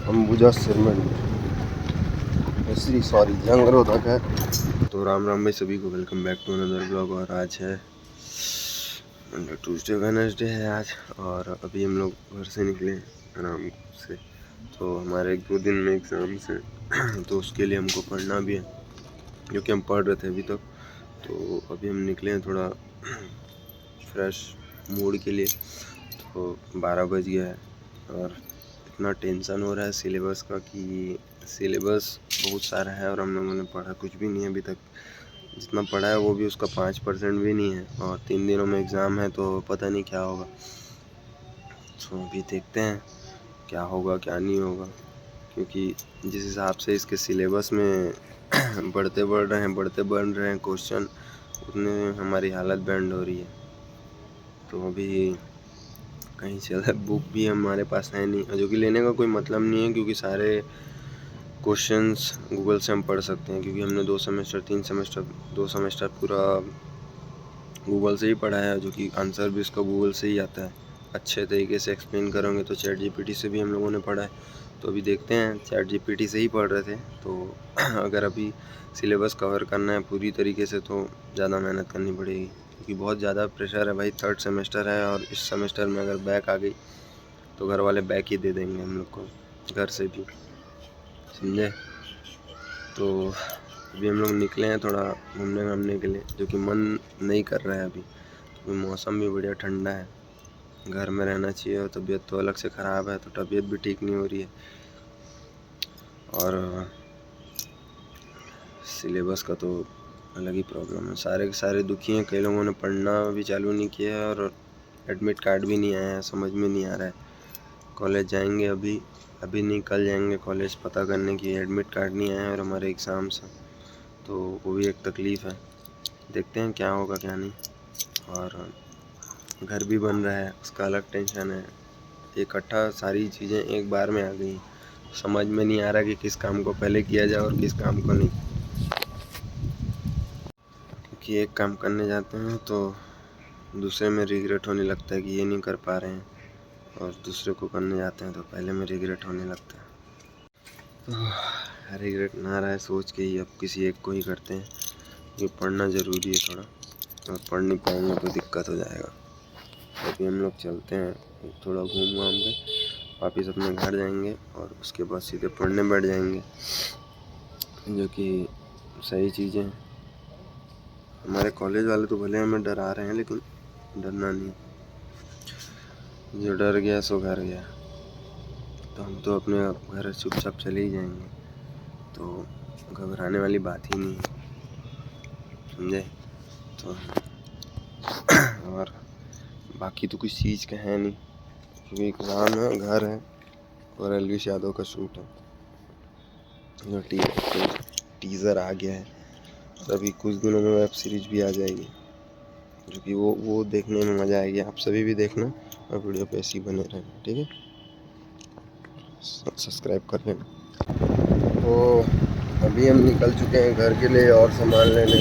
Ambuja सिरमन sorry जंगरोधक है। तो राम राम भाई सभी को, welcome back to another blog. और आज है मंडे ट्यूसडे वेडनेसडे है आज, और अभी हम लोग घर से निकले आराम से। तो हमारे 1-2 दिन में एग्ज़ाम्स हैं तो उसके लिए हमको पढ़ना भी है, जो कि हम पढ़ रहे थे अभी तक। तो अभी हम निकले हैं थोड़ा फ्रेश मूड के लिए। तो 12 बज गया है और इतना टेंशन हो रहा है सिलेबस का कि सिलेबस बहुत सारा है और हम लोगों ने पढ़ा कुछ भी नहीं है अभी तक। जितना पढ़ा है वो भी उसका 5% भी नहीं है, और 3 दिनों में एग्ज़ाम है तो पता नहीं क्या होगा। तो अभी देखते हैं क्या होगा क्या नहीं होगा, क्योंकि जिस हिसाब से इसके सिलेबस में बढ़ते बढ़ रहे हैं क्वेश्चन, उतने हमारी हालत बैंड हो रही है। तो अभी कहीं से बुक भी हमारे पास है नहीं, जो कि लेने का कोई मतलब नहीं है, क्योंकि सारे क्वेश्चंस गूगल से हम पढ़ सकते हैं। क्योंकि हमने 2 सेमेस्टर पूरा गूगल से ही पढ़ा है, जो कि आंसर भी उसका गूगल से ही आता है। अच्छे तरीके से एक्सप्लेन करोगे तो चैट जीपीटी से भी हम लोगों ने पढ़ा है। तो अभी देखते हैं, चैट जीपीटी से ही पढ़ रहे थे। तो अगर अभी सिलेबस कवर करना है पूरी तरीके से तो ज़्यादा मेहनत करनी पड़ेगी, क्योंकि बहुत ज़्यादा प्रेशर है भाई। 3rd सेमेस्टर है और इस सेमेस्टर में अगर बैक आ गई तो घर वाले बैक ही दे देंगे हम लोग को, घर से भी, समझे। तो अभी हम लोग निकले हैं थोड़ा घूमने के लिए, जो कि मन नहीं कर रहा है अभी, क्योंकि मौसम भी बढ़िया ठंडा है। घर में रहना चाहिए, और तबीयत तो अलग से ख़राब है, तो तबीयत भी ठीक नहीं हो रही है। और सिलेबस का तो अलग ही प्रॉब्लम है, सारे के सारे दुखी हैं। कई लोगों ने पढ़ना भी चालू नहीं किया है और एडमिट कार्ड भी नहीं आया है, समझ में नहीं आ रहा है। कॉलेज जाएंगे अभी नहीं, कल जाएंगे कॉलेज पता करने की एडमिट कार्ड नहीं आया है और हमारे एग्ज़ाम्स हैं, तो वो भी एक तकलीफ़ है। देखते हैं क्या होगा क्या नहीं। और घर भी बन रहा है, उसका अलग टेंशन है। इकट्ठा सारी चीज़ें एक बार में आ गई, समझ में नहीं आ रहा कि किस काम को पहले किया जाए और किस काम को नहीं। क्योंकि एक काम करने जाते हैं तो दूसरे में रिग्रेट होने लगता है कि ये नहीं कर पा रहे हैं, और दूसरे को करने जाते हैं तो पहले में रिग्रेट होने लगता है। तो रिग्रेट ना रहा है सोच के ही अब किसी एक को ही करते हैं, ये पढ़ना ज़रूरी है थोड़ा, और पढ़ नहीं पाएंगे तो दिक्कत हो जाएगा। अभी हम लोग चलते हैं, थोड़ा घूम घाम के वापस अपने घर जाएंगे और उसके बाद सीधे पढ़ने बैठ जाएंगे, जो कि सही चीज़ें हैं। हमारे कॉलेज वाले तो भले हमें डरा रहे हैं, लेकिन डरना नहीं, जो डर गया सो घर गया। तो हम तो अपने घर चुपचाप चले ही जाएंगे, तो घबराने वाली बात ही नहीं है, समझे। तो और बाकी तो कुछ चीज़ का है नहीं, क्योंकि एग्ज़ाम है, घर है और एलविश यादव का शूट है, जो टीज़र आ गया है। और अभी कुछ दिनों में वेब सीरीज भी आ जाएगी, जो कि वो देखने में मज़ा आएगी। आप सभी भी देखना और वीडियो पे ऐसे ही बने रहना, ठीक है। सब्सक्राइब कर लेना। तो अभी हम निकल चुके हैं घर के लिए और सामान लेने,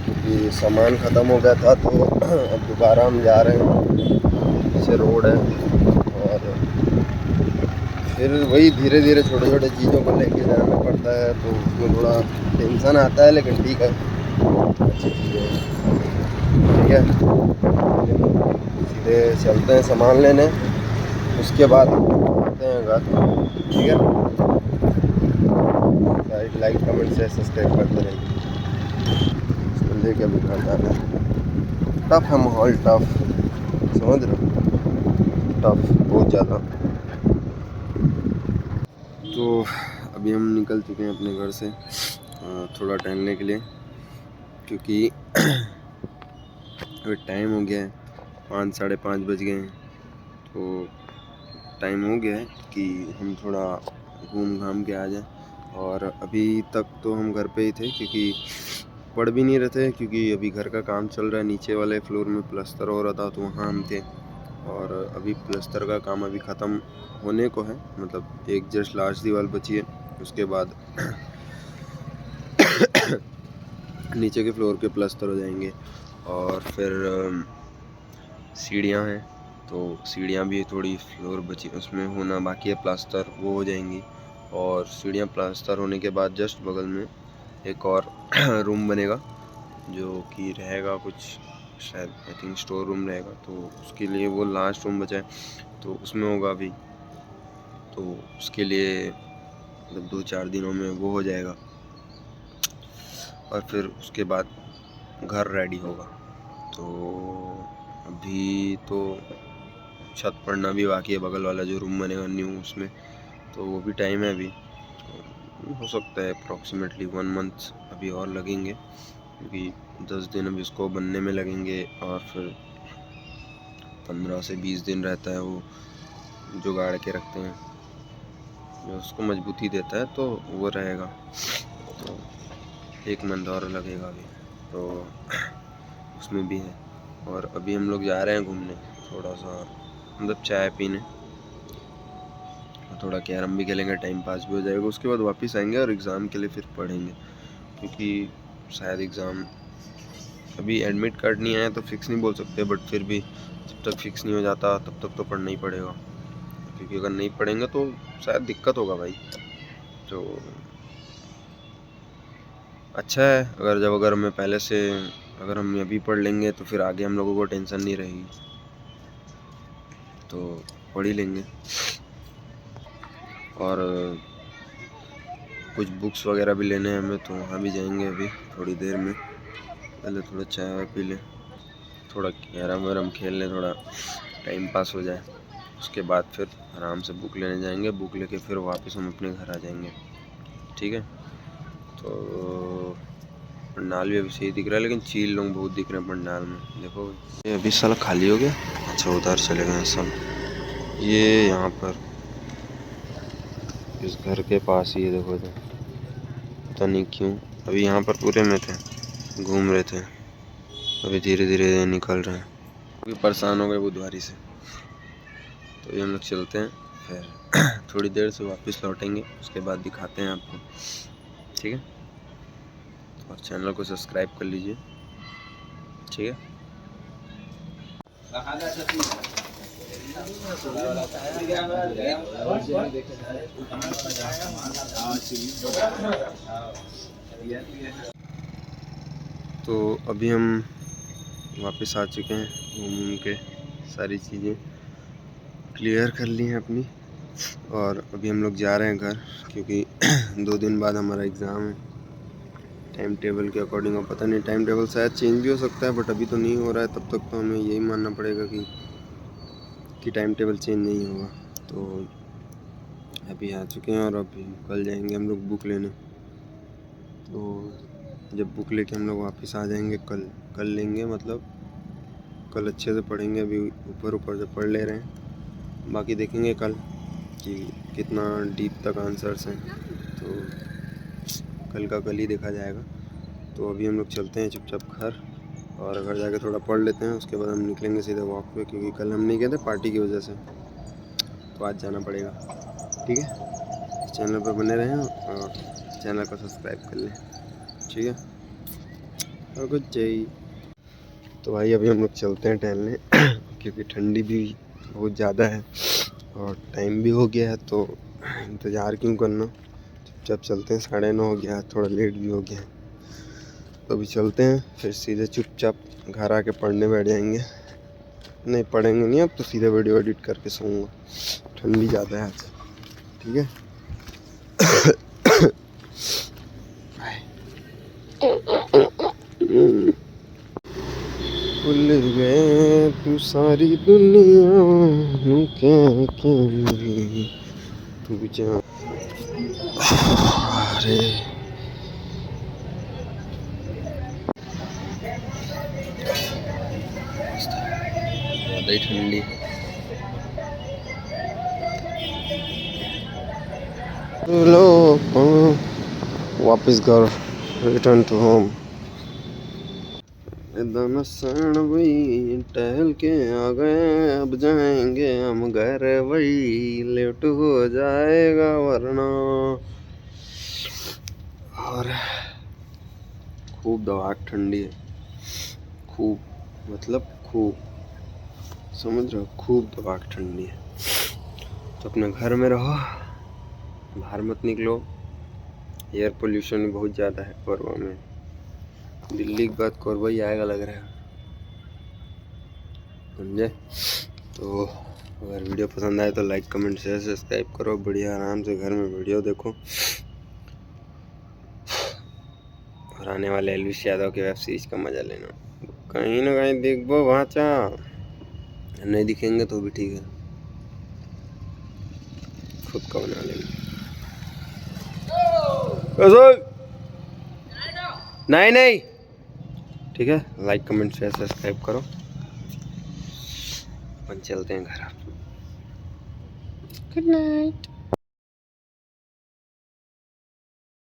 क्योंकि सामान ख़त्म हो गया था। तो अब दोबारा हम जा रहे हैं, पीछे रोड है, और फिर वही धीरे धीरे छोटे छोटे चीज़ों को लेके जाना पड़ता है, तो उसमें थोड़ा टेंशन आता है, लेकिन ठीक है, अच्छी चीज़ें हैं, ठीक है। सीधे चलते हैं सामान लेने, उसके बाद आते हैं घर, ठीक है। लाइक कमेंट से सब्सक्राइब करते रहिए। लेके अभी घर जाना है। टफ है माहौल, टफ, समझ रहे हो, टफ बहुत ज़्यादा। तो अभी हम निकल चुके हैं अपने घर से थोड़ा टहलने के लिए, क्योंकि अभी टाइम हो गया है, 5-5:30 बज गए हैं। तो टाइम हो गया है कि हम थोड़ा घूम घाम के आ जाएं। और अभी तक तो हम घर पे ही थे, क्योंकि पढ़ भी नहीं रहे थे, क्योंकि अभी घर का काम चल रहा है। नीचे वाले फ्लोर में प्लस्तर हो रहा था, तो वहाँ हम थे। और अभी प्लस्तर का काम अभी ख़त्म होने को है, मतलब एक जस्ट लास्ट दीवार बची है, उसके बाद नीचे के फ्लोर के प्लस्तर हो जाएंगे। और फिर सीढ़ियाँ हैं, तो सीढ़ियाँ भी थोड़ी फ्लोर बची उसमें होना बाकी है, प्लास्टर वो हो जाएंगी। और सीढ़ियाँ प्लास्टर होने के बाद जस्ट बगल में एक और रूम बनेगा जो कि रहेगा कुछ शायद आई थिंक स्टोर रूम रहेगा, तो उसके लिए वो लास्ट रूम बचा है तो उसमें होगा अभी। तो उसके लिए मतलब 2-4 दिनों में वो हो जाएगा और फिर उसके बाद घर रेडी होगा। तो अभी तो छत पड़ना भी बाकी है, बगल वाला जो रूम बनेगा न्यू उसमें, तो वो भी टाइम है अभी। हो सकता है अप्रॉक्सीमेटली 1 मंथ अभी और लगेंगे, क्योंकि 10 दिन अभी उसको बनने में लगेंगे और फिर 15 से 20 दिन रहता है वो जुगाड़ के रखते हैं जो उसको मजबूती देता है, तो वो रहेगा। तो 1 मंथ और लगेगा अभी, तो उसमें भी है। और अभी हम लोग जा रहे हैं घूमने थोड़ा सा, मतलब चाय पीने, थोड़ा कैरम भी खेलेंगे, टाइम पास भी हो जाएगा। उसके बाद वापस आएंगे और एग्ज़ाम के लिए फिर पढ़ेंगे, क्योंकि शायद एग्ज़ाम अभी एडमिट कार्ड नहीं आया तो फिक्स नहीं बोल सकते, बट फिर भी जब तक फिक्स नहीं हो जाता तब तक तो पढ़ना ही पड़ेगा, क्योंकि अगर नहीं पढ़ेंगे तो शायद दिक्कत होगा भाई। तो अच्छा है अगर हमें पहले से अगर हम अभी पढ़ लेंगे तो फिर आगे हम लोगों को टेंशन नहीं रहेगी, तो पढ़ ही लेंगे। और कुछ बुक्स वगैरह भी लेने हैं हमें, तो वहाँ भी जाएंगे अभी थोड़ी देर में। पहले थोड़ा चाय पी लें, थोड़ा कैरम वैरम खेल लें, थोड़ा टाइम पास हो जाए। उसके बाद फिर आराम से बुक लेने जाएंगे, बुक लेके फिर वापस हम अपने घर आ जाएंगे। ठीक है। तो पंडाल भी अभी सही दिख रहा है, लेकिन चील लोग बहुत दिख रहे हैं पंडाल में। देखो ये अभी साला खाली हो गया। अच्छा उधर चले गए सब, ये यहाँ पर इस घर के पास ही है। देखो इधर पता नहीं क्यों अभी यहाँ पर पूरे में थे, घूम रहे थे, अभी धीरे धीरे निकल रहे हैं। अभी परेशान हो गए बुधवारी से, तो ये हम लोग चलते हैं, फिर थोड़ी देर से वापस लौटेंगे, उसके बाद दिखाते हैं आपको। ठीक है। और चैनल को सब्सक्राइब कर लीजिए। ठीक है। तो अभी हम वापस आ चुके हैं, घूम के सारी चीज़ें क्लियर कर ली हैं अपनी, और अभी हम लोग जा रहे हैं घर, क्योंकि 2 दिन बाद हमारा एग्ज़ाम है। टाइम टेबल के अकॉर्डिंग, अब पता नहीं टाइम टेबल शायद चेंज भी हो सकता है, बट अभी तो नहीं हो रहा है। तब तक तो हमें यही मानना पड़ेगा कि टाइम टेबल चेंज नहीं होगा। तो अभी आ चुके हैं और अभी कल जाएंगे हम लोग बुक लेने। तो जब बुक लेके हम लोग वापस आ जाएंगे कल लेंगे, मतलब कल अच्छे से पढ़ेंगे। अभी ऊपर जब पढ़ ले रहे हैं, बाकी देखेंगे कल कि कितना डीप तक आंसर्स हैं, तो कल का कल ही देखा जाएगा। तो अभी हम लोग चलते हैं चुपचाप घर, और घर जाके थोड़ा पढ़ लेते हैं। उसके बाद हम निकलेंगे सीधे वॉक पे, क्योंकि कल हम नहीं गए थे पार्टी की वजह से, तो आज जाना पड़ेगा। ठीक है। चैनल पर बने रहें और चैनल को सब्सक्राइब कर लें। ठीक है। और कुछ चाहिए तो भाई अभी हम लोग चलते हैं टहलने क्योंकि ठंडी भी बहुत ज़्यादा है और टाइम भी हो गया है, तो इंतज़ार क्यों करना, चुपचाप चलते हैं। 9:30 हो गया, थोड़ा लेट भी हो गया, तो अभी चलते हैं। फिर सीधे चुपचाप घर आके पढ़ने बैठ जाएंगे। नहीं पढ़ेंगे नहीं, अब तो सीधे वीडियो एडिट करके सोऊंगा, ठंडी ज़्यादा है आज। ठीक है। भूल गए तू सारी दुनिया क्या तू जा। अरे ज़्यादा ही ठंडी। लो वापस घर, रिटर्न टू होम। वही टहल के आ गए, अब जाएंगे हम घर, वही लेट हो जाएगा वरना। और खूब दवाक ठंडी है, खूब मतलब खूब। समझ रहे हो, खूब दबा के ठंडी है। तो अपने घर में रहो, बाहर मत निकलो। एयर पोल्यूशन बहुत ज़्यादा है कोरबा में। दिल्ली के बाद कोरबा ही आएगा लग रहा है, समझे। तो अगर वीडियो पसंद आए तो लाइक कमेंट शेयर सब्सक्राइब करो। बढ़िया आराम से घर में वीडियो देखो और आने वाले एलविश यादव के वेब सीरीज का मजा लेना। कहीं ना कहीं देखो भाचा, नहीं दिखेंगे तो भी ठीक है, खुद का बना लेंगे। नहीं नहीं, ठीक है, लाइक कमेंट शेयर सब्सक्राइब करो। अपन चलते हैं घर। Good night.